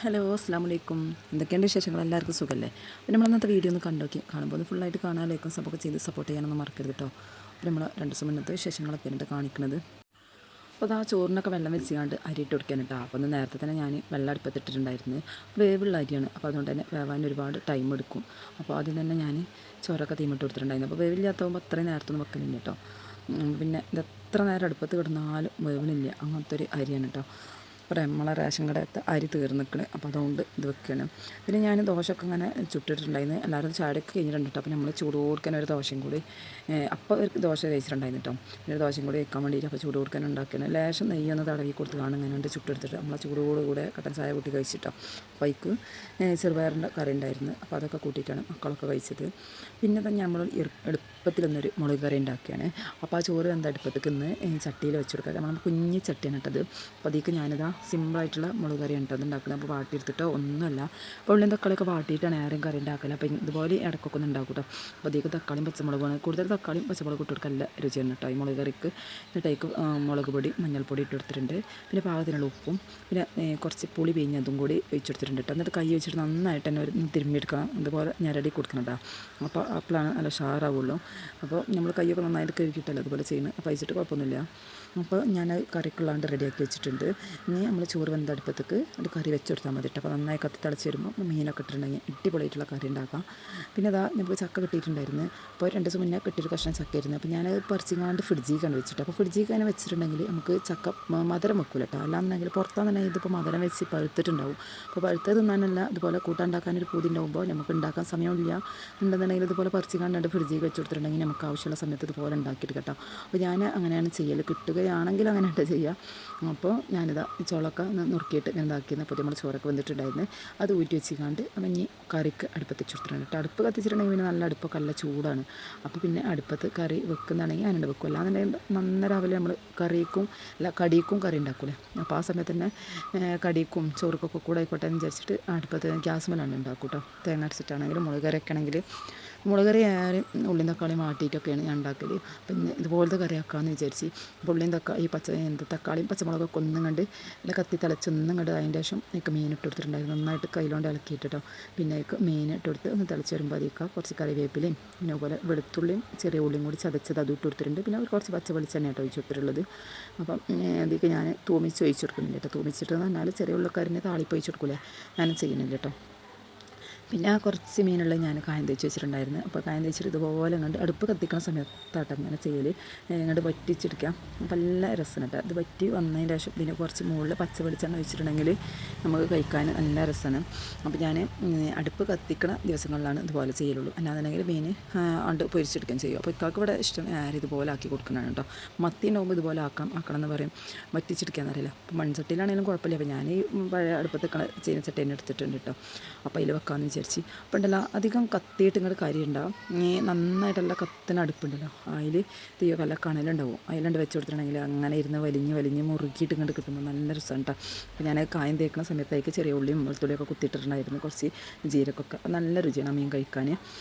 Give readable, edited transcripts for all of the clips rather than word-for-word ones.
Hello അസ്സാം വലൈക്കും. എന്തൊക്കെയുണ്ട് വിശേഷങ്ങൾ? എല്ലാവർക്കും സുഖമല്ലേ? അപ്പോൾ നമ്മൾ അന്നത്തെ വീഡിയോ ഒന്ന് കാണുമ്പോൾ ഒന്ന് ഫുള്ളായിട്ട് കാണാൻ ലൈക്കും സപ്പോർട്ട് ചെയ്ത് സപ്പോർട്ട് ചെയ്യാനൊന്നും മറക്കരുത് കേട്ടോ. അപ്പോൾ നമ്മൾ 2 ദിവസം മുന്നത്തെ വിശേഷങ്ങളൊക്കെ എന്നിട്ട് കാണിക്കുന്നത്. അപ്പോൾ അതാ ചോറിനൊക്കെ വെള്ളം വെച്ചുകൊണ്ട് അരി ഇട്ട് കൊടുക്കാൻ കേട്ടോ. അപ്പോൾ ഒന്ന് നേരത്തെ തന്നെ ഞാൻ വെള്ളം അടുപ്പത്തിട്ടിട്ടുണ്ടായിരുന്നു. വേവുള്ള അരിയാണ്, അപ്പോൾ അതുകൊണ്ട് തന്നെ വേവാൻ ഒരുപാട് ടൈം എടുക്കും. അപ്പോൾ ആദ്യം തന്നെ ഞാൻ ചോറൊക്കെ തീമിട്ട് കൊടുത്തിട്ടുണ്ടായിരുന്നു. അപ്പോൾ വേവില്ലാത്തതുമ്പോൾ അത്രയും നേരത്തൊന്നും വെക്കലില്ല കേട്ടോ. പിന്നെ ഇത് എത്ര നേരം അടുപ്പത്ത് കിടന്നാലും വേവണില്ല, അങ്ങനത്തെ ഒരു അരിയാണ് കേട്ടോ. അപ്പോൾ നമ്മളെ റേഷൻ കടയത്തെ അരി തീർന്നിക്കണ്, അപ്പോൾ അതുകൊണ്ട് ഇത് വെക്കുകയാണ്. പിന്നെ ഞാൻ ദോശയൊക്കെ ഇങ്ങനെ ചുട്ടിട്ടുണ്ടായിരുന്നു. എല്ലാവരും ചാടിയൊക്കെ കഴിഞ്ഞിട്ടുണ്ട് കേട്ടോ. അപ്പോൾ നമ്മൾ ചൂട് കൊടുക്കാൻ ഒരു ദോശയും കൂടി അപ്പോൾ ഒരു ദോശ കഴിച്ചിട്ടുണ്ടായിരുന്നു കേട്ടോ. പിന്നെ ഒരു ദോശയും കൂടി വെക്കാൻ വേണ്ടിയിട്ട് അപ്പോൾ ചൂട് കൊടുക്കാൻ ഉണ്ടാക്കുകയാണ്. ലേശം നെയ്യൊന്ന് തടവി കൊടുത്ത് കാണും ഇങ്ങനെ ചുട്ടെടുത്തിട്ട് നമ്മളെ ചൂടോടുകൂടെ കട്ടൻ ചായ കൂട്ടി കഴിച്ചിട്ടോ. അപ്പോൾ അതിക്ക് ചെറുപയറിൻ്റെ കറി ഉണ്ടായിരുന്നു, അപ്പോൾ അതൊക്കെ കൂട്ടിയിട്ടാണ് മക്കളൊക്കെ കഴിച്ചത്. പിന്നെ തന്നെ നമ്മൾ എളുപ്പത്തിലൊന്നൊരു മുളക് കറി ഉണ്ടാക്കുകയാണ്. അപ്പോൾ ആ ചോറ് എന്താ അടുപ്പത്തേക്ക് ഇന്ന് ചട്ടിയിൽ വെച്ച് കൊടുക്കുക. നമ്മൾ കുഞ്ഞ് ചട്ടിയാണ് ഇട്ടത്. അപ്പോൾ അതിലേക്ക് ഞാനിതാ സിമ്പിളായിട്ടുള്ള മുളക് കറിയാണ് കേട്ടോ ഉണ്ടാക്കുന്നത്. അപ്പോൾ വാട്ടിയെടുത്തിട്ടോ ഒന്നുമല്ല, അപ്പോൾ ഉള്ളിയും തക്കാളിയൊക്കെ വാട്ടിയിട്ടാണ് ആരും കറി ഉണ്ടാക്കല്. അപ്പോൾ ഇതുപോലെ ഇടയ്ക്കൊക്കെ ഒന്ന് ഉണ്ടാക്കും കേട്ടോ. അപ്പോൾ അതിലേക്ക് തക്കാളിയും പച്ചമുളകാണ് കൂടുതൽ, തക്കാളിയും പച്ചമുളക് ഇട്ട് കൊടുക്കുക, നല്ല രുചിയാണ് കേട്ടോ ഈ മുളക് കറിക്ക്. എന്നിട്ടേക്ക് മുളക് പൊടി മഞ്ഞൾപ്പൊടി ഇട്ട് കൊടുത്തിട്ടുണ്ട്. പിന്നെ പാകത്തിനുള്ള ഉപ്പും പിന്നെ കുറച്ച് പുളി പിഴിഞ്ഞതും കൂടി ഒഴിച്ചെടുത്തിട്ടുണ്ട് കേട്ടോ. എന്നിട്ട് കൈ വെച്ചിട്ട് നന്നായിട്ട് തന്നെ ഒരു തിരുമ്മിയെടുക്കണം, ഇതുപോലെ ഞരടി കൊടുക്കണം കേട്ടോ. അപ്പോൾ അപ്പോഴാണ് നല്ല ഷാറാവുള്ളൂ. അപ്പോൾ നമ്മൾ കൈയൊക്കെ നന്നായിട്ട് കഴുകിയിട്ടല്ലോ അതുപോലെ ചെയ്യുന്നത്. അപ്പോൾ അയച്ചിട്ട് കുഴപ്പമൊന്നുമില്ല. അപ്പോൾ ഞാൻ കറിക്കുള്ളാണ്ട് റെഡിയാക്കി വെച്ചിട്ടുണ്ട്. ഇനി നമ്മൾ ചോറ് വെന്ത അടുപ്പത്തേക്ക് അത് കറി വെച്ച് കൊടുത്താൽ മതി കേട്ടോ. അപ്പോൾ നന്നായി കത്തി തിളച്ച് വരുമ്പോൾ മീനൊക്കെ ഇട്ടിട്ടുണ്ടെങ്കിൽ അടിപൊളിയായിട്ടുള്ള കറി ഉണ്ടാക്കാം. പിന്നെ അതാ നമുക്ക് ചക്ക കിട്ടിയിട്ടുണ്ടായിരുന്നു. അപ്പോൾ 2 ദിവസം മുന്നേ കിട്ടിയൊരു കഷ്ണം ചക്ക ആയിരുന്നു. അപ്പോൾ ഞാൻ പറിച്ചിങ്ങാണ്ട് ഫ്രിഡ്ജിൽ വെച്ചിട്ട്, അപ്പോൾ ഫ്രിഡ്ജിൽ തന്നെ വെച്ചിട്ടുണ്ടെങ്കിൽ നമുക്ക് ചക്ക മധുരം വെക്കില്ല കേട്ടോ. അല്ലാന്നുണ്ടെങ്കിൽ പുറത്താണെന്നുണ്ടെങ്കിൽ ഇതിപ്പോൾ മധുരം വെച്ച് പഴുത്തിട്ടുണ്ടാവും. അപ്പോൾ പഴുത്തത് തിന്നാനല്ല, ഇതുപോലെ കൂട്ടാണ്ടാക്കാനൊരു പൂതി ഉണ്ടാകുമ്പോൾ നമുക്ക് ഉണ്ടാക്കാൻ സമയമില്ല ഉണ്ടെന്നുണ്ടെങ്കിൽ ഇതുപോലെ പറിച്ചിങ്ങാണ്ട് ഫ്രിഡ്ജിൽ വെച്ച് കൊടുത്തിട്ടുണ്ടെങ്കിൽ നമുക്ക് ആവശ്യമുള്ള സമയത്ത് ഇതുപോലെ ഉണ്ടാക്കിയിട്ട് കേട്ടോ. അപ്പോൾ ഞാൻ അങ്ങനെയാണ് ചെയ്യൽ, കിട്ടുകയാണെങ്കിൽ അങ്ങനെയായിട്ട് ചെയ്യുക. അപ്പോൾ ഞാനിതാ ചോളൊക്കെ നുറുക്കിയിട്ട് ഇങ്ങനെ ഇതാക്കിയിരുന്നു. അപ്പോൾ നമ്മൾ ചോറൊക്കെ വന്നിട്ടുണ്ടായിരുന്നു, അത് ഊറ്റി വെച്ചിക്കാണ്ട് അപ്പം ഇനി കറിക്ക് അടുപ്പത്ത് വെച്ചിട്ടുണ്ട് കേട്ടോ. അടുപ്പ് കത്തിച്ചിട്ടുണ്ടെങ്കിൽ പിന്നെ നല്ല അടുപ്പൊക്കെ നല്ല ചൂടാണ്. അപ്പോൾ പിന്നെ അടുപ്പത്ത് കറി വെക്കുന്നതാണെങ്കിൽ ഞാനുണ്ട് വെക്കും. അല്ലാന്നുണ്ടെങ്കിൽ നന്ന രാവിലെ നമ്മൾ കറിക്കും കടിക്കും കറി ഉണ്ടാക്കൂലേ, അപ്പോൾ ആ സമയത്ത് തന്നെ കടിക്കും ചോറുക്കൊക്കെ കൂടെ ആയിക്കോട്ടെ എന്ന് വിചാരിച്ചിട്ട് അടുപ്പത്ത് ഗ്യാസ് മേലാണ് ഉണ്ടാക്കും കേട്ടോ. തേങ്ങ അരച്ചിട്ടാണെങ്കിലും മുളക് കറി ആണെങ്കിൽ മുളക് കറി ആയാലും ഉള്ളിയും തക്കാളിയും മാട്ടിയിട്ടൊക്കെയാണ് ഞാൻ ഉണ്ടാക്കൽ. പിന്നെ ഇതുപോലത്തെ കറി ആക്കാമെന്ന് വിചാരിച്ച് ഉള്ളിയും തക്കാളി തക്കാളിയും പച്ചമുളകൊക്കെ ഒന്നും കണ്ട് അല്ല കത്തി തിളച്ചൊന്നും കണ്ട് അതിൻ്റെ ശേഷം എനിക്ക് മീൻ ഇട്ട് കൊടുത്തിട്ടുണ്ടായിരുന്നു. നന്നായിട്ട് കയ്യിലോണ്ട് ഇളക്കിയിട്ടോ. പിന്നെ മീൻ ഇട്ട് കൊടുത്ത് ഒന്ന് തിളച്ച് വരുമ്പോൾ അതിലേക്ക് കുറച്ച് കറിവേപ്പിലയും പിന്നെ അതുപോലെ വെളുത്തുള്ളിയും ചെറിയ ഉള്ളിയും കൂടി ചതച്ചത് അതും ഇട്ട് കൊടുത്തിട്ടുണ്ട്. പിന്നെ കുറച്ച് പച്ച വെളിച്ചെണ്ണ കേട്ടോ ഒഴിച്ച് കൊടുത്തിട്ടുള്ളത്. അപ്പം അതിലേക്ക് ഞാൻ തൂമിച്ച് ഒഴിച്ച് കൊടുക്കുന്നില്ല കേട്ടോ. തൂമിച്ചിട്ട് പറഞ്ഞാൽ ചെറിയ ഉള്ളിക്കാരനെ താളിപ്പ് ഒഴിച്ച് കൊടുക്കൂലേ, ഞാനും ചെയ്യുന്നില്ല കേട്ടോ. പിന്നെ കുറച്ച് മീനുള്ള ഞാൻ കായം തേച്ച് വെച്ചിട്ടുണ്ടായിരുന്നു. അപ്പോൾ കായം തേച്ചിട്ട് ഇതുപോലെ കണ്ട് അടുപ്പ് കത്തിക്കുന്ന സമയത്താട്ടോ ഇങ്ങനെ ചെയ്യൽ, ഇങ്ങോട്ട് വറ്റിച്ചെടുക്കാം. അപ്പോൾ നല്ല രസമാണ് കേട്ടോ. ഇത് വറ്റി വന്നതിന് ശേഷം പിന്നെ കുറച്ച് മുകളിൽ പച്ച വെളിച്ചെണ്ണ വെച്ചിട്ടുണ്ടെങ്കിൽ നമുക്ക് കഴിക്കാൻ നല്ല രസമാണ്. അപ്പോൾ ഞാൻ അടുപ്പ് കത്തിക്കുന്ന ദിവസങ്ങളിലാണ് ഇതുപോലെ ചെയ്യലുള്ളൂ. അല്ലാന്നുണ്ടെങ്കിൽ മീൻ അണ്ട് പൊരിച്ചെടുക്കുകയും ചെയ്യും. അപ്പോൾ ഇക്കാർക്ക് ഇവിടെ ഇഷ്ടം ഇതുപോലെ ആക്കി കൊടുക്കുന്നതാണ് കേട്ടോ. മത്തി ഉണ്ടാകുമ്പോൾ ഇതുപോലെ ആക്കണം എന്ന് പറയും, വറ്റിച്ചെടുക്കാന്ന് അറിയില്ല. അപ്പോൾ മൺചട്ടിയിലാണെങ്കിലും കുഴപ്പമില്ല. അപ്പോൾ ഞാൻ ഈ പഴയ അടുപ്പത്ത് ചെയ്യുന്ന ചട്ടി തന്നെ എടുത്തിട്ടുണ്ട് കേട്ടോ. അപ്പോൾ അതിൽ വെക്കാമെന്ന് വിചാരിച്ചു. അപ്പോൾ ഉണ്ടല്ലോ അധികം കത്തിയിട്ട് ഇങ്ങോട്ട് കരി ഉണ്ടാവും. നന്നായിട്ടുള്ള കത്തിന് അടുപ്പുണ്ടല്ലോ, അതിൽ തീയോ കല്ല കണലുണ്ടാവും, അതിലുണ്ട് വെച്ച് കൊടുത്തിട്ടുണ്ടെങ്കിൽ അങ്ങനെ ഇരുന്ന് വലിഞ്ഞ് മുറുകിയിട്ട് ഇങ്ങോട്ട് കിട്ടുമ്പോൾ നല്ല രസമാണ് കേട്ടോ. അപ്പോൾ ഞാൻ കായം തേക്കുന്ന സമയത്തേക്ക് ചെറിയ ഉള്ളിയും വെളുത്തുള്ളിയൊക്കെ കുത്തിയിട്ടുണ്ടായിരുന്നു, കുറച്ച് ജീരകമൊക്കെ. അപ്പോൾ നല്ല രുചിയാണ് മീൻ കഴിക്കാൻ.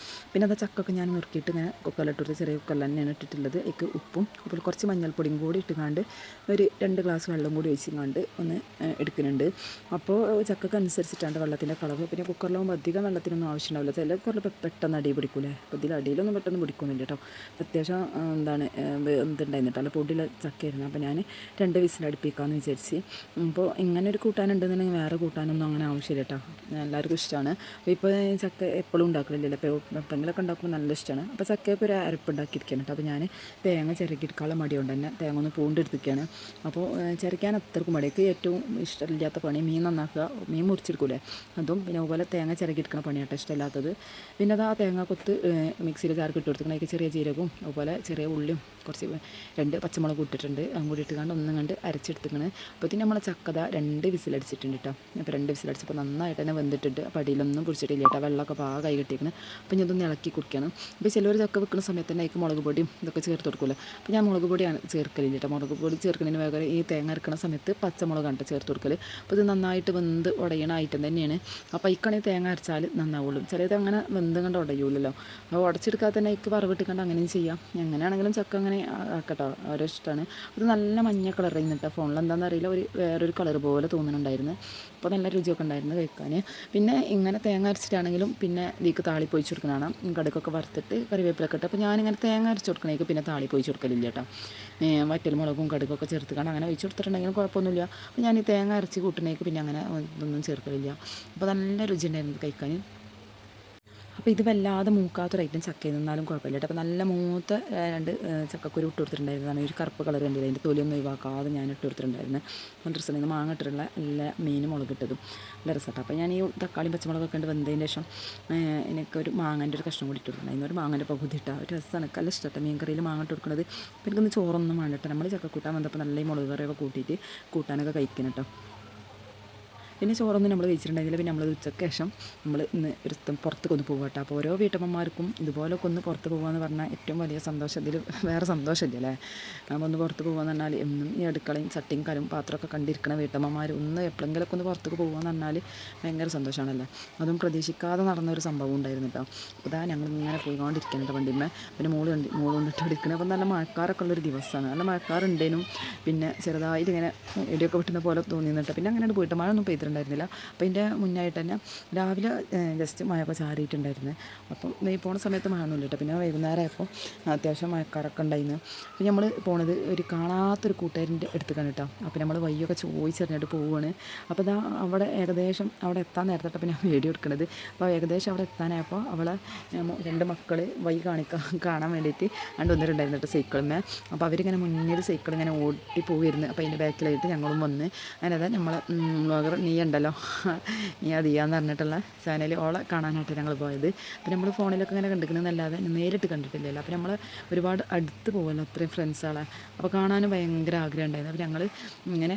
പിന്നെ അത് ചക്കൊക്കെ ഞാൻ മുറുക്കിയിട്ട് ഇങ്ങനെ കുക്കറിലിട്ടിട്ട് ചെറിയ കുക്കറിൽ തന്നെയാണ് ഇട്ടിട്ടുള്ളത്. എനിക്ക് ഉപ്പും അപ്പോൾ കുറച്ച് മഞ്ഞൾപ്പൊടിയും കൂടി ഇട്ടുകൊണ്ട് ഒരു 2 ഗ്ലാസ് വെള്ളം കൂടി ഒഴിച്ചിങ്ങാണ്ട് ഒന്ന് എടുക്കുന്നുണ്ട്. അപ്പോൾ ചക്കൊക്കെ അനുസരിച്ചിട്ടാണ് വെള്ളത്തിൻ്റെ കളവ്. പിന്നെ കുക്കറിലാകുമ്പോൾ അധികം വെള്ളത്തിനൊന്നും ആവശ്യമുണ്ടാവില്ല. ചില കുക്കറിൽ പെട്ടെന്ന് അടി പിടിക്കൂലേ, അപ്പോൾ ഇതിൽ അടിയിലൊന്നും പെട്ടെന്ന് പിടിക്കുന്നില്ല കേട്ടോ. അത്യാവശ്യം എന്തുണ്ടായിരുന്നു കേട്ടോ, അല്ല പൊടിയിലെ ചക്കയായിരുന്നു. അപ്പോൾ ഞാൻ 2 വിസിൽ അടുപ്പിക്കാമെന്ന് വിചാരിച്ച്. അപ്പോൾ ഇങ്ങനെ ഒരു കൂട്ടാനുണ്ടെന്നുണ്ടെങ്കിൽ വേറെ കൂട്ടാനൊന്നും അങ്ങനെ ആവശ്യമില്ല കേട്ടോ, എല്ലാവർക്കും ഇഷ്ടമാണ്. അപ്പോൾ ഇപ്പോൾ ചക്ക എപ്പോഴും ഉണ്ടാക്കലില്ല, അപ്പോൾ എപ്പോഴെങ്കിലൊക്കെ ഉണ്ടാക്കുമ്പോൾ നല്ല ഇഷ്ടമാണ്. അപ്പോൾ ചക്കയൊക്കെ ഒരു അരപ്പുണ്ടാക്കിയിരിക്കുകയാണ് കേട്ടോ. അപ്പോൾ ഞാൻ തേങ്ങ ചിരകിയെടുക്കാനുള്ള മടി കൊണ്ട് തന്നെ തേങ്ങ ഒന്ന് പൂണ്ടെടുത്തിരിക്കുകയാണ്. അപ്പോൾ ചിരയ്ക്കാൻ അത്രക്കും മടിക്ക് ഏറ്റവും ഇഷ്ടമില്ലാത്ത പണി മീൻ നന്നാക്കുക, മീൻ മുറിച്ചെടുക്കൂലേ അതും, പിന്നെ അതുപോലെ തേങ്ങ ചിരകിയെടുക്കുന്ന പണിയാട്ടോ ഇഷ്ടമില്ലാത്തത്. പിന്നെ അത് ആ തേങ്ങ കൊത്ത് മിക്സിയിൽ ചാർക്ക് ഇട്ട് കൊടുത്തിക്കണം. അതിലേക്ക് ചെറിയ ജീരകവും അതുപോലെ ചെറിയ ഉള്ളിയും കുറച്ച് 2 പച്ചമുളക് ഇട്ടിട്ടുണ്ട്, അതും കൂടി ഇട്ടുകൊണ്ട് ഒന്നും കണ്ട് അരച്ചെടുത്തിക്കണം. അപ്പോൾ നമ്മളെ ചക്കത 2 വിസിലടിച്ചിട്ടുണ്ട് കേട്ടോ. അപ്പോൾ 2 വിസിലടിച്ചപ്പോൾ നന്നായിട്ട് തന്നെ വെന്തിട്ടുണ്ട്. അപ്പോൾ അടിയിലൊന്നും പിടിച്ചിട്ടില്ല കേട്ടോ, വെള്ളമൊക്കെ പാകമായി കിട്ടിയിരിക്കണം. അപ്പോൾ ഞാൻ ഇതൊന്ന് ഇളക്കി കുടിക്കണം. അപ്പോൾ ചിലവർ ചക്ക വെക്കുന്ന സമയത്ത് തന്നെ അതിലേക്ക് മുളക് പൊടിയും ഇതൊക്കെ ചേർത്ത് കൊടുക്കില്ല. അപ്പോൾ ഞാൻ മുളക് പൊടിയാണ് ചേർക്കലില്ല കേട്ടോ. മുളക് പൊടി ചേർക്കുന്നതിന് വേഗം ഈ തേങ്ങ അരക്കുന്ന സമയത്ത് പച്ചമുളകാണ് ചേർത്ത് കൊടുക്കൽ. അപ്പോൾ ഇത് നന്നായിട്ട് വെന്ത് ഉടയണ ഐറ്റം തന്നെയാണ്. അപ്പോൾ ഇക്കാണെങ്കിൽ തേങ്ങ അരച്ചാൽ നന്നാവുള്ളൂ. ചിലത് അങ്ങനെ വെന്ത് കണ്ട് ഉടയൂലല്ലോ. അപ്പോൾ ഉടച്ചെടുക്കാതെ തന്നെ അതിക്ക് വറവിട്ട് കണ്ട് അങ്ങനെയും ചെയ്യാം. എങ്ങനെയാണെങ്കിലും ചക്ക അങ്ങനെ അങ്ങനെ ആക്കട്ടോ, ഓരോ ഇഷ്ടമാണ്. അത് നല്ല മഞ്ഞ കളർ ചെയ്യുന്നിട്ട് ഫോണിൽ എന്താണെന്ന് അറിയില്ല, വേറൊരു കളർ പോലെ തോന്നുന്നുണ്ടായിരുന്നു. അപ്പോൾ നല്ല രുചിയൊക്കെ ഉണ്ടായിരുന്നു കഴിക്കാൻ. പിന്നെ ഇങ്ങനെ തേങ്ങ അരച്ചിട്ടാണെങ്കിലും പിന്നെ ഇതിലേക്ക് താളിപ്പ് ഒഴിച്ച് കൊടുക്കുന്നതാണ്, കടുകൊക്കെ വറുത്തിട്ട് കറിവേപ്പിലൊക്കെ ഇട്ട്. അപ്പോൾ ഞാനിങ്ങനെ തേങ്ങ അരച്ച് കൊടുക്കണേക്ക് പിന്നെ താളിപ്പ് ഒഴിച്ച് കൊടുക്കലില്ല കേട്ടോ. വറ്റൽ മുളകും കടുകൊക്കെ ചേർത്തുകൊണ്ട് അങ്ങനെ ഒഴിച്ച് കൊടുത്തിട്ടുണ്ടെങ്കിലും കുഴപ്പമൊന്നുമില്ല. അപ്പോൾ ഞാൻ ഈ തേങ്ങ അരച്ച് കൂട്ടുന്നേക്ക് പിന്നെ അങ്ങനെ ഇതൊന്നും ചേർക്കലില്ല. അപ്പോൾ നല്ല രുചി ഉണ്ടായിരുന്നു കഴിക്കാൻ. അപ്പോൾ ഇത് വല്ലാതെ മൂക്കാത്തൊരു ഐറ്റം ചക്കയിൽ നിന്നാലും കുഴപ്പമില്ല കേട്ടോ. അപ്പോൾ നല്ല മൂത്ത 2 ചക്കക്കുരു ഇട്ട് കൊടുത്തിട്ടുണ്ടായിരുന്നതാണ്. ഒരു കറുപ്പ് കളർ കണ്ടില്ല, അതിൻ്റെ തൊലിയൊന്നും ഒഴിവാക്കാതെ ഞാൻ ഇട്ട് കൊടുത്തിട്ടുണ്ടായിരുന്നു. നല്ല രസമുണ്ടായിരുന്നു. മാങ്ങ ഇട്ടിട്ടുള്ള എല്ലാ മീൻ മുളകിട്ടതും നല്ല രസമാട്ടോ. അപ്പോൾ ഞാൻ ഈ തക്കാളിയും പച്ചമുളകൊക്കെ ഉണ്ട് വെന്തതിന് ശേഷം എനിക്കൊരു മാങ്ങൻ്റെ ഒരു കഷ്ണം കൂടി ഇട്ട് കൊടുത്തിട്ടുണ്ടായിരുന്നു. ഒരു മാങ്ങൻ്റെ പകുതി ഇട്ടാൽ ഒരു രസമാണ്, നല്ല ഇഷ്ടമാട്ടോ മീൻ കറിയിൽ മാങ്ങ ഇട്ട് കൊടുക്കുന്നത്. അപ്പോൾ എനിക്കൊന്ന് ചോറൊന്നും വേണ്ട കേട്ടോ. നമ്മൾ ചക്കക്കൂട്ടാൻ വന്നപ്പോൾ നല്ല ഈ മുളക് കറിയൊക്കെ കൂട്ടിയിട്ട് കൂട്ടാനൊക്കെ കഴിക്കണം കേട്ടോ. പിന്നെ ചോറൊന്നും നമ്മൾ കഴിച്ചിട്ടുണ്ടെങ്കിൽ പിന്നെ നമ്മൾ ഉച്ചയ്ക്ക് ശേഷം നമ്മൾ ഇന്ന് പുറത്തേക്ക് ഒന്ന് പോകുക കേട്ടോ. അപ്പോൾ ഓരോ വീട്ടമ്മമാർക്കും ഇതുപോലൊക്കെ ഒന്ന് പുറത്ത് പോകുകയെന്ന് പറഞ്ഞാൽ ഏറ്റവും വലിയ സന്തോഷം. ഇതിൽ വേറെ സന്തോഷമില്ല അല്ലേ. നമ്മൾ ഒന്ന് പുറത്ത് പോകുകയെന്ന് പറഞ്ഞാൽ എന്നും ഈ അടുക്കളയും ചട്ടിയും കലും പാത്രമൊക്കെ കണ്ടിരിക്കണ വീട്ടമ്മമാർ ഒന്ന് എപ്പോഴെങ്കിലൊക്കെ ഒന്ന് പുറത്തേക്ക് പോകുകയെന്ന് പറഞ്ഞാൽ ഭയങ്കര സന്തോഷമാണല്ലോ. അതും പ്രതീക്ഷിക്കാതെ നടന്നൊരു സംഭവം ഉണ്ടായിരുന്നു കേട്ടോ. അപ്പോൾ ഇതാ ഞങ്ങൾ ഇങ്ങനെ പോയിക്കൊണ്ടിരിക്കുന്നുണ്ട് വണ്ടിമ്മേ. പിന്നെ മോള് കൊണ്ടിട്ട് എടുക്കുന്നത്. അപ്പോൾ നല്ല മഴക്കാരൊക്കെ ഉള്ളൊരു ദിവസമാണ്. നല്ല മഴക്കാറുണ്ടേനും പിന്നെ ചെറുതായിട്ട് ഇങ്ങനെ ഇടിയൊക്കെ വിട്ടുന്ന പോലെ തോന്നിയിട്ട് പിന്നെ അങ്ങനെ പോയിട്ട് മഴ ഒന്നും പെയ്തിട്ടുണ്ടായിരുന്നില്ല. അപ്പോൾ ഇതിൻ്റെ മുന്നായിട്ട് തന്നെ രാവിലെ ജസ്റ്റ് മഴയൊക്കെ ചാറിയിട്ടുണ്ടായിരുന്നു. അപ്പം ഈ പോണ സമയത്ത് മഴ ഒന്നുമില്ല കേട്ടോ. പിന്നെ വൈകുന്നേരം ആയപ്പോൾ അത്യാവശ്യം മഴക്കാരൊക്കെ ഉണ്ടായിരുന്നു. അപ്പോൾ നമ്മൾ പോണത് ഒരു കാണാത്തൊരു കൂട്ടുകാരിൻ്റെ അടുത്തേക്കാണ് കേട്ടോ. അപ്പോൾ നമ്മൾ വയ്യൊക്കെ ചോദിച്ചറിഞ്ഞിട്ട് പോവുകയാണ്. അപ്പോൾ ഇതാ അവിടെ ഏകദേശം അവിടെ എത്താൻ നേരത്തെ അപ്പോൾ ഞാൻ വീഡിയോ എടുക്കുന്നത്. അപ്പോൾ ഏകദേശം അവിടെ എത്താനായപ്പോൾ അവളെ 2 മക്കൾ വൈ കാണാൻ വേണ്ടിയിട്ട് വന്നിട്ടുണ്ടായിരുന്നു കേട്ടോ സൈക്കിളിന്മേ. അപ്പോൾ അവരിങ്ങനെ മുന്നിൽ സൈക്കിൾ ഇങ്ങനെ ഓടി പോയിരുന്നു. അപ്പോൾ അതിൻ്റെ ബാക്കിലായിട്ട് ഞങ്ങളും വന്ന്. അതിനതാ നമ്മളെ വ്ളോഗർ നീ ഉണ്ടല്ലോ, നീ അതിയാന്ന് പറഞ്ഞിട്ടുള്ള ചാനൽ ഓളെ കാണാനായിട്ട് ഞങ്ങൾ പോയത്. അപ്പോൾ നമ്മൾ ഫോണിലൊക്കെ ഇങ്ങനെ കണ്ടിരിക്കുന്നതല്ലാതെ നേരിട്ട് കണ്ടിട്ടില്ലല്ലോ. അപ്പോൾ നമ്മൾ ഒരുപാട് അടുത്ത് പോകുമല്ലോ അത്രയും ഫ്രണ്ട്സുകളെ. അപ്പോൾ കാണാനും ഭയങ്കര ആഗ്രഹം ഉണ്ടായിരുന്നു. അപ്പോൾ ഞങ്ങൾ ഇങ്ങനെ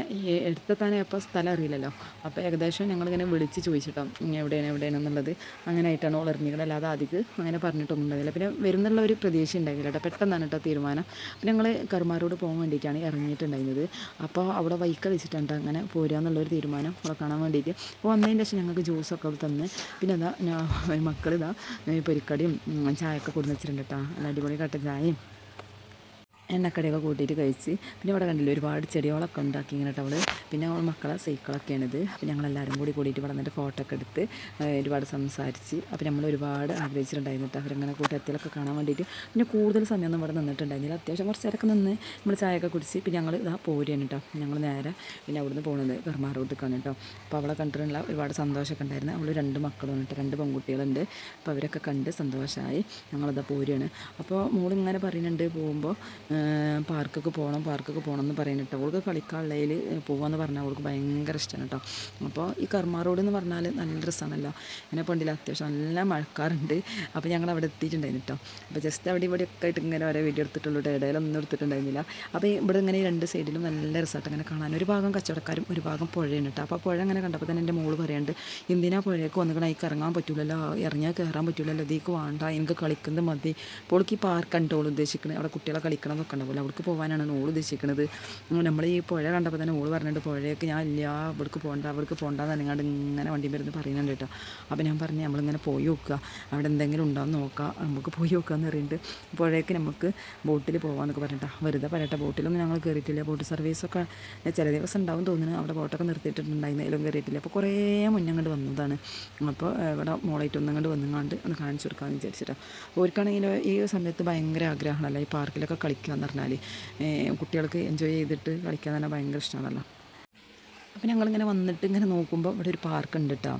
എടുത്തെത്താനായപ്പോൾ സ്ഥലം അറിയില്ലല്ലോ. അപ്പോൾ ഏകദേശം ഞങ്ങളിങ്ങനെ വിളിച്ച് ചോദിച്ചിട്ടോ എവിടെയാണെന്നുള്ളത്. അങ്ങനെ ആയിട്ടാണ് ഓൾ ഇറങ്ങിയത്. അല്ലാതെ അധികം അങ്ങനെ പറഞ്ഞിട്ടൊന്നും ഉണ്ടായില്ല. പിന്നെ വരുന്നുള്ള ഒരു പ്രതീക്ഷ ഉണ്ടായില്ല കേട്ടോ. പെട്ടെന്നാണ് കേട്ടോ തീരുമാനം. അപ്പോൾ ഞങ്ങൾ കർമാരോട് പോകാൻ വേണ്ടിയിട്ടാണ് ഇറങ്ങിയിട്ടുണ്ടായിരുന്നത്. അപ്പോൾ അവിടെ വൈക്ക വെച്ചിട്ടുണ്ട് അങ്ങനെ പോരുക എന്നുള്ളൊരു തീരുമാനം അവിടെ കാണാൻ വേണ്ടിയിട്ട്. അപ്പോൾ വന്നതിന് ശേഷം ഞങ്ങൾക്ക് ജ്യൂസൊക്കെ തന്ന് പിന്നെ അതാ മക്കളിതാ പൊരിക്കടിയും ചായയൊക്കെ കൊടുന്ന് വെച്ചിട്ടുണ്ട് കേട്ടോ. നല്ല അടിപൊളി കട്ടൻ ചായയും എണ്ണക്കടിയൊക്കെ കൂട്ടിയിട്ട് കഴിച്ച്. പിന്നെ ഇവിടെ കണ്ടില്ല ഒരുപാട് ചെടികളൊക്കെ ഉണ്ടാക്കി ഇങ്ങനെ അവൾ. പിന്നെ അവൾ മക്കളെ സൈക്കിളൊക്കെയാണിത്. അപ്പോൾ ഞങ്ങളെല്ലാവരും കൂടിയിട്ട് ഇവിടെ വന്നിട്ട് ഫോട്ടോ ഒക്കെ എടുത്ത് ഒരുപാട് സംസാരിച്ച്. അപ്പോൾ നമ്മൾ ഒരുപാട് ആഗ്രഹിച്ചിട്ടുണ്ടായിരുന്നു കേട്ടോ അവരങ്ങനെ കൂട്ടത്തിലൊക്കെ കാണാൻ വേണ്ടിയിട്ട്. പിന്നെ കൂടുതൽ സമയമൊന്നും ഇവിടെ നിന്നിട്ടുണ്ടായിരുന്നില്ല. അത്യാവശ്യം കുറച്ച് നേരമൊക്കെ നിന്ന് നമ്മൾ ചായയൊക്കെ കുടിച്ച് പിന്നെ ഞങ്ങൾ ഇതാ പോരുകയാണ് കേട്ടോ. ഞങ്ങൾ നേരെ പിന്നെ അവിടുന്ന് പോകുന്നത് കർമാർ റോട്ടിലേക്കാണ് കേട്ടോ. അപ്പോൾ അവളെ കണ്ടിട്ടുള്ള ഒരുപാട് സന്തോഷമൊക്കെ ഉണ്ടായിരുന്നു. അവൾ 2 മക്കളും കേട്ടോ, 2 പെൺകുട്ടികളുണ്ട്. അപ്പോൾ അവരൊക്കെ കണ്ട് സന്തോഷമായി ഞങ്ങളിതാ പോരുകയാണ്. അപ്പോൾ മോളിങ്ങനെ പറയുന്നുണ്ട് പോകുമ്പോൾ പാർക്കൊക്കെ പോകണം എന്ന് പറയുന്നുണ്ട്. അവൾക്ക് കളിക്കാനുള്ളതിൽ പോകാമെന്ന് പറഞ്ഞാൽ അവൾക്ക് ഭയങ്കര ഇഷ്ടമാണ് കേട്ടോ. അപ്പോൾ ഈ കർമാ റോഡ് എന്ന് പറഞ്ഞാൽ നല്ല രസമാണല്ലോ. എന്നെ പണ്ടില്ല അത്യാവശ്യം നല്ല മഴക്കാറുണ്ട്. അപ്പോൾ ഞങ്ങൾ അവിടെ എത്തിയിട്ടുണ്ടായിരുന്നു കേട്ടോ. അപ്പോൾ ജസ്റ്റ് അവിടെ ഒക്കെ ആയിട്ട് ഇങ്ങനെ ഓരോ വീഡിയോ എടുത്തിട്ടുള്ളൂ, ഇടയിലൊന്നും എടുത്തിട്ടുണ്ടായിരുന്നില്ല. അപ്പോൾ ഇവിടെ ഇങ്ങനെ 2 സൈഡിലും നല്ല രസമായിട്ട് അങ്ങനെ കാണാൻ. ഒരു ഭാഗം കച്ചവടക്കാരും ഒരു ഭാഗം പുഴയാണ് കേട്ടോ. അപ്പോൾ പുഴ അങ്ങനെ കണ്ടപ്പോൾ തന്നെ എൻ്റെ മോള് പറയാണ്ട് എന്തിനാ പുഴയൊക്കെ വന്നിക്കണം, അതിക്ക് ഇറങ്ങാൻ പറ്റില്ലല്ലോ, ഇറങ്ങിയാൽ കയറാൻ പറ്റില്ലല്ലോ, ഇതിക്ക് വേണ്ട, എനിക്ക് കളിക്കുന്നത് മതി. അപ്പോൾ അവൾക്ക് ഈ പാർക്കാണ് ഓൾ ഉദ്ദേശിക്കുന്നത്. അവിടെ കുട്ടികളെ കളിക്കണം എന്നൊക്കെ ഉണ്ടാവില്ല, അവൾക്ക് പോകാനാണ് ഓൾ ഉദ്ദേശിക്കുന്നത്. നമ്മൾ ഈ പുഴ കണ്ടപ്പോൾ തന്നെ ഓൾ പറഞ്ഞിട്ട് പുഴയൊക്കെ ഞാൻ ഇല്ല, അവൾക്ക് പോകണ്ടെന്ന് പറഞ്ഞാണ്ട് ഇങ്ങനെ വണ്ടി വരുന്നത് പറയുന്നുണ്ട് കേട്ടോ. അപ്പോൾ ഞാൻ പറഞ്ഞു നമ്മളിങ്ങനെ പോയി നോക്കുക, അവിടെ എന്തെങ്കിലും ഉണ്ടാകുമെന്ന് നോക്കാം, നമുക്ക് പോയി നോക്കാമെന്ന് പറയുന്നുണ്ട്. പുഴയ്ക്ക് നമുക്ക് ബോട്ടിൽ പോകാമെന്നൊക്കെ പറഞ്ഞിട്ടാണ് വെറുതെ പറയട്ടെ. ബോട്ടിലൊന്നും ഞങ്ങൾ കയറിയിട്ടില്ല. ബോട്ട് സർവീസൊക്കെ ചില ദിവസം ഉണ്ടാവും തോന്നുന്നു. അവിടെ ബോട്ടൊക്കെ നിർത്തിയിട്ടുണ്ടായിരുന്നു, അതിലും കയറിയിട്ടില്ല. അപ്പോൾ കുറേ മുന്നങ്ങോട്ട് വന്നതാണ്. അപ്പോൾ ഇവിടെ മോളായിട്ട് ഒന്നങ്ങോട്ട് വന്നുകൊണ്ട് ഒന്ന് കാണിച്ചു കൊടുക്കാമെന്ന് വിചാരിച്ചിട്ടാണ്. ഓർക്കാണെങ്കിൽ ഈ സമയത്ത് ഭയങ്കര ആഗ്രഹമാണല്ലോ ഈ പാർക്കിലൊക്കെ കളിക്കുക എന്ന് പറഞ്ഞാൽ. കുട്ടികൾക്ക് എൻജോയ് ചെയ്തിട്ട് കളിക്കാൻ തന്നെ ഭയങ്കര ഇഷ്ടമാണല്ലോ. അപ്പോൾ ഞങ്ങളിങ്ങനെ വന്നിട്ട് ഇങ്ങനെ നോക്കുമ്പോൾ ഇവിടെ ഒരു പാർക്കുണ്ട് കേട്ടോ.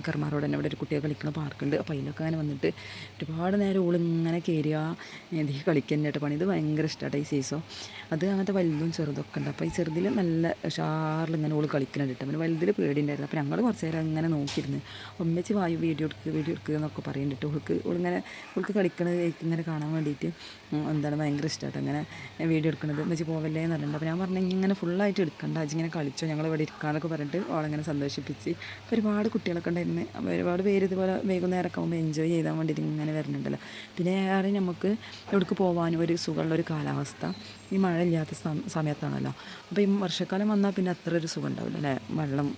കർമാരോട് തന്നെ ഇവിടെ ഒരു കുട്ടിയെ കളിക്കുന്ന പാർക്കുണ്ട്. അപ്പോൾ അതിലൊക്കെ അങ്ങനെ വന്നിട്ട് ഒരുപാട് നേരം ഓളിങ്ങനെ കയറുക എന്തെങ്കിലും കളിക്കുന്ന കേട്ടോ പണി. ഇത് ഭയങ്കര ഇഷ്ടമാട്ടോ ഈ സീസോ. അത് അങ്ങനത്തെ വലുതും ചെറുതൊക്കെ ഉണ്ട്. അപ്പോൾ ഈ ചെറുതിൽ നല്ല ഷാറിൽ ഇങ്ങനെ ഓള് കളിക്കുന്നുണ്ട് കേട്ടോ. പിന്നെ വലുതിൽ പേടിയുണ്ടായിരുന്നു. അപ്പോൾ ഞങ്ങൾ കുറച്ച് നേരം ഇങ്ങനെ നോക്കിയിരുന്നു. ഒന്നിച്ച് വീഡിയോ എടുക്കുക എന്നൊക്കെ പറയുന്നുണ്ട്. ഓൾക്ക് കളിക്കണത് ഇങ്ങനെ കാണാൻ വേണ്ടിയിട്ട് എന്താണ് ഭയങ്കര ഇഷ്ടമാട്ടോ ഇങ്ങനെ വീഡിയോ എടുക്കുന്നത്. ഒന്നിച്ച് പോവല്ലേ എന്ന് പറഞ്ഞിട്ടുണ്ട്. അപ്പോൾ ഞാൻ പറഞ്ഞു ഇങ്ങനെ ഫുള്ളായിട്ട് എടുക്കണ്ട, ഇങ്ങനെ കളിച്ചോ, ഞങ്ങൾ ഇവിടെ ഇരിക്കാനൊക്കെ പറഞ്ഞിട്ട് ഓളങ്ങനെ സന്തോഷിപ്പിച്ച്. ഒരുപാട് കുട്ടികളൊക്കെ ഉണ്ടായിരുന്നു. ഒരുപാട് പേര് ഇതുപോലെ വൈകുന്നേരമൊക്കെ ആകുമ്പോൾ എൻജോയ് ചെയ്താൻ വേണ്ടിയിട്ട് ഇങ്ങനെ വരുന്നുണ്ടല്ലോ. പിന്നെ ഏറെ നമുക്ക് എവിടേക്ക് പോകാനും ഒരു സുഖമുള്ളൊരു കാലാവസ്ഥ ഈ മഴ ഇല്ലാത്ത സമയത്താണല്ലോ. അപ്പോൾ ഈ വർഷക്കാലം വന്നാൽ പിന്നെ അത്ര ഒരു സുഖം ഉണ്ടാവില്ല അല്ലേ. വെള്ളം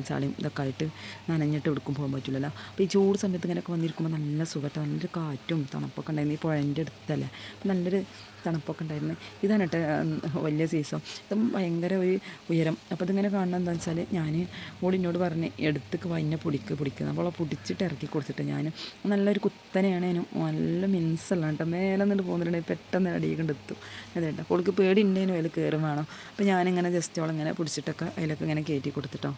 ചളിയും ഇതൊക്കെ ആയിട്ട് നനഞ്ഞിട്ട് എവിടേക്കും പോകാൻ പറ്റില്ലല്ലോ. അപ്പോൾ ഈ ചൂട് സമയത്ത് ഇങ്ങനെയൊക്കെ വന്നിരിക്കുമ്പോൾ നല്ല സുഖമായിട്ട് നല്ലൊരു കാറ്റും തണുപ്പൊക്കെ ഉണ്ടായിരുന്നു. ഈ പുഴൻ്റെ അടുത്തല്ലേ, അപ്പോൾ നല്ലൊരു തണുപ്പൊക്കെ ഉണ്ടായിരുന്നു. ഇതാണ് കേട്ടോ വലിയ സീസൺ. ഇതും ഭയങ്കര ഒരു ഉയരം. അപ്പോൾ ഇതിങ്ങനെ കാണുന്നത് എന്താണെന്ന് വെച്ചാൽ ഞാൻ ഓളിനോട് പറഞ്ഞ് എടുത്തേക്ക് വൈന്നെ പൊടിക്കുന്നത്. അപ്പോൾ അവളെ പൊടിച്ചിട്ട് ഇറക്കി കൊടുത്തിട്ട് ഞാൻ നല്ലൊരു കുത്തനെയാണ് അതിനും നല്ല മിൻസുള്ള കേട്ടോ. മേലെ നിന്നിട്ട് പോകുന്നുണ്ടെങ്കിൽ പെട്ടെന്ന് അടിയിക്കൊണ്ട് എത്തും. അതേട്ടോ അപ്പോൾ അവൾക്ക് പേടി ഉണ്ടേനും അതിൽ കയറും വേണം. അപ്പോൾ ഞാനിങ്ങനെ ജസ്റ്റ് അവളിങ്ങനെ പിടിച്ചിട്ടൊക്കെ അതിലൊക്കെ ഇങ്ങനെ കയറ്റി കൊടുത്തിട്ടോ.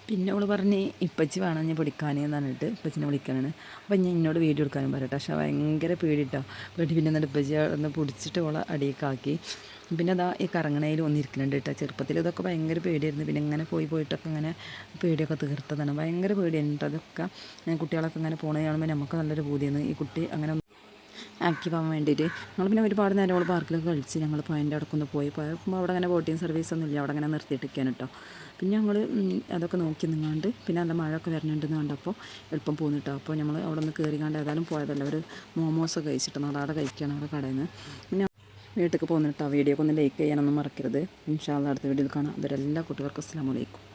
പിന്നെ അവൾ പറഞ്ഞ് ഇപ്പച്ചി വേണം ഞാൻ പൊടിക്കാനെന്ന് പറഞ്ഞിട്ട് ഇപ്പച്ചിനെ വിളിക്കാനാണ്. അപ്പം ഞാൻ എന്നോട് വീഡിയോ എടുക്കാനും പറയട്ടെ. പക്ഷേ ഭയങ്കര പേടിട്ടോ. പേടി പിന്നെ എന്നിട്ട് ഇപ്പച്ചി ഒന്ന് പൊടിച്ചിട്ട് അവളെ അടിയേക്കാക്കി. പിന്നെ അതാ ഈ കറങ്ങണയിൽ വന്നിരിക്കുന്നുണ്ട് കേട്ടോ. ചെറുപ്പത്തിൽ ഇതൊക്കെ ഭയങ്കര പേടിയായിരുന്നു. പിന്നെ ഇങ്ങനെ പോയിട്ടൊക്കെ ഇങ്ങനെ പേടിയൊക്കെ തീർത്തതാണ്. ഭയങ്കര പേടിയാണ് കേട്ടോ. അതൊക്കെ കുട്ടികളൊക്കെ ഇങ്ങനെ പോണത് കാണുമ്പോൾ നമുക്ക് നല്ലൊരു പൂതിയാണ് ഈ കുട്ടി അങ്ങനെ ആക്റ്റീവ് ആവാൻ വേണ്ടിയിട്ട്. ഞങ്ങൾ പിന്നെ ഒരുപാട് നേരം അവൾ പാർക്കിലൊക്കെ കളിച്ച് ഞങ്ങൾ പോയിൻ്റെ അടക്കൊന്ന് പോയപ്പോൾ അവിടെ അങ്ങനെ ബോട്ടിങ് സർവീസൊന്നും ഇല്ല. അവിടെ അങ്ങനെ നിർത്തിയിട്ടിരിക്കാൻ കേട്ടോ. പിന്നെ ഞങ്ങൾ അതൊക്കെ നോക്കി നിന്നാണ്ട് പിന്നെ നല്ല മഴയൊക്കെ വരണുണ്ടെന്ന് കണ്ടപ്പോൾ എളുപ്പം പോന്നിട്ടോ. അപ്പോൾ നമ്മൾ അവിടെ നിന്ന് കയറിക്കാണ്ട് ഏതായാലും പോയതല്ല. ഒരു മോമോസൊക്കെ കഴിച്ചിട്ട് നാളെ കഴിക്കുകയാണ് അവിടെ കടയിൽ നിന്ന്. പിന്നെ വീട്ടിലേക്ക് പോന്നിട്ടോ. വീഡിയോക്ക് ഒന്ന് ലൈക്ക് ചെയ്യാനൊന്നും മറക്കരുത്. ഇൻഷാ അല്ലാഹ് അടുത്ത വീഡിയോയിൽ കാണാം. അവരെല്ലാ കുട്ടികൾക്കും അസ്സലാമു അലൈക്കും.